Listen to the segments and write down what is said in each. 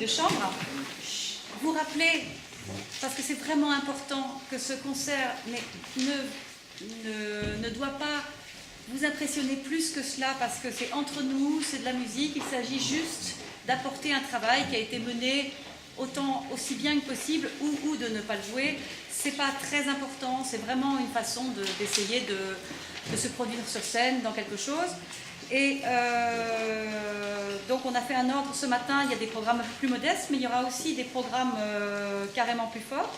de chambre. Vous rappelez, parce que c'est vraiment important, que ce concert ne doit pas vous impressionner plus que cela, parce que c'est entre nous, c'est de la musique, il s'agit juste d'apporter un travail qui a été mené aussi bien que possible, ou de ne pas le jouer. C'est pas très important, c'est vraiment une façon d'essayer de se produire sur scène dans quelque chose. Et donc on a fait un ordre ce matin, il y a des programmes un peu plus modestes, mais il y aura aussi des programmes carrément plus forts.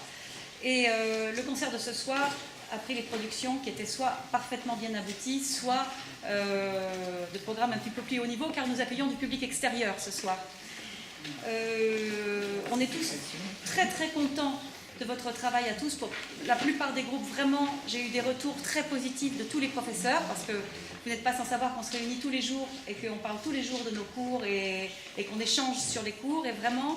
Et le concert de ce soir a pris les productions qui étaient soit parfaitement bien abouties, soit de programmes un petit peu plus haut niveau, car nous accueillons du public extérieur ce soir. On est tous très très contents de votre travail à tous. Pour la plupart des groupes, vraiment, j'ai eu des retours très positifs de tous les professeurs, parce que vous n'êtes pas sans savoir qu'on se réunit tous les jours et qu'on parle tous les jours de nos cours et qu'on échange sur les cours. Et vraiment,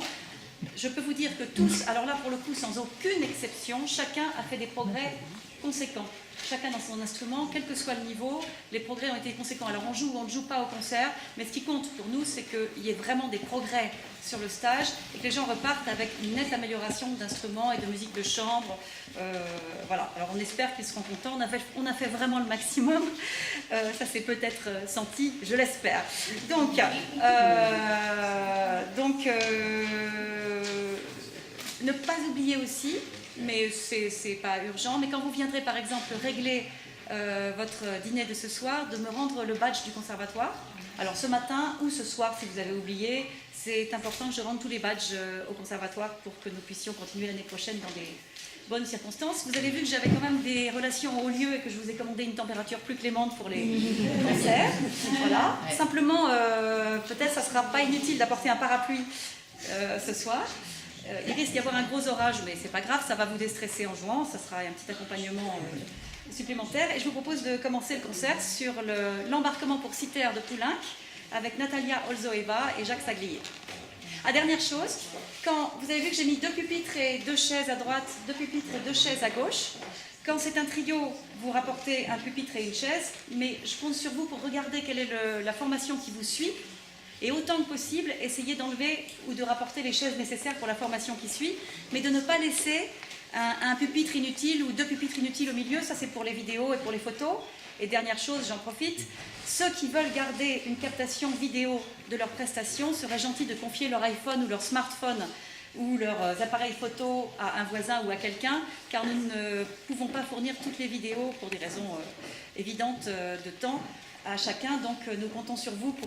je peux vous dire que tous, alors là pour le coup sans aucune exception, chacun a fait des progrès conséquents. Chacun dans son instrument, quel que soit le niveau, les progrès ont été conséquents. Alors on joue ou on ne joue pas au concert, mais ce qui compte pour nous, c'est qu'il y ait vraiment des progrès sur le stage et que les gens repartent avec une nette amélioration d'instruments et de musique de chambre. Voilà, alors on espère qu'ils seront contents. On a fait vraiment le maximum. Ça s'est peut-être senti, je l'espère. Donc ne pas oublier aussi, mais c'est pas urgent, mais quand vous viendrez par exemple régler votre dîner de ce soir, de me rendre le badge du conservatoire. Alors ce matin ou ce soir si vous avez oublié, c'est important que je rende tous les badges au conservatoire pour que nous puissions continuer l'année prochaine dans des bonnes circonstances. Vous avez vu que j'avais quand même des relations au lieu et que je vous ai commandé une température plus clémente pour les concerts. Voilà. Simplement, peut-être ça ne sera pas inutile d'apporter un parapluie ce soir. Il risque d'y avoir un gros orage, mais c'est pas grave, ça va vous déstresser en jouant, ça sera un petit accompagnement supplémentaire. Et je vous propose de commencer le concert sur l'embarquement pour Citer de Poulenc avec Natalia Olzoeva et Jacques Saglier. Dernière chose, quand vous avez vu que j'ai mis 2 pupitres et 2 chaises à droite, 2 pupitres et 2 chaises à gauche, quand c'est un trio, vous rapportez un pupitre et une chaise, mais je compte sur vous pour regarder quelle est la formation qui vous suit. Et autant que possible, essayez d'enlever ou de rapporter les chaises nécessaires pour la formation qui suit, mais de ne pas laisser un pupitre inutile ou 2 pupitres inutiles au milieu. Ça c'est pour les vidéos et pour les photos. Et dernière chose, j'en profite, ceux qui veulent garder une captation vidéo de leurs prestations seraient gentils de confier leur iPhone ou leur smartphone ou leurs appareils photo à un voisin ou à quelqu'un, car nous ne pouvons pas fournir toutes les vidéos pour des raisons évidentes de temps à chacun, donc nous comptons sur vous pour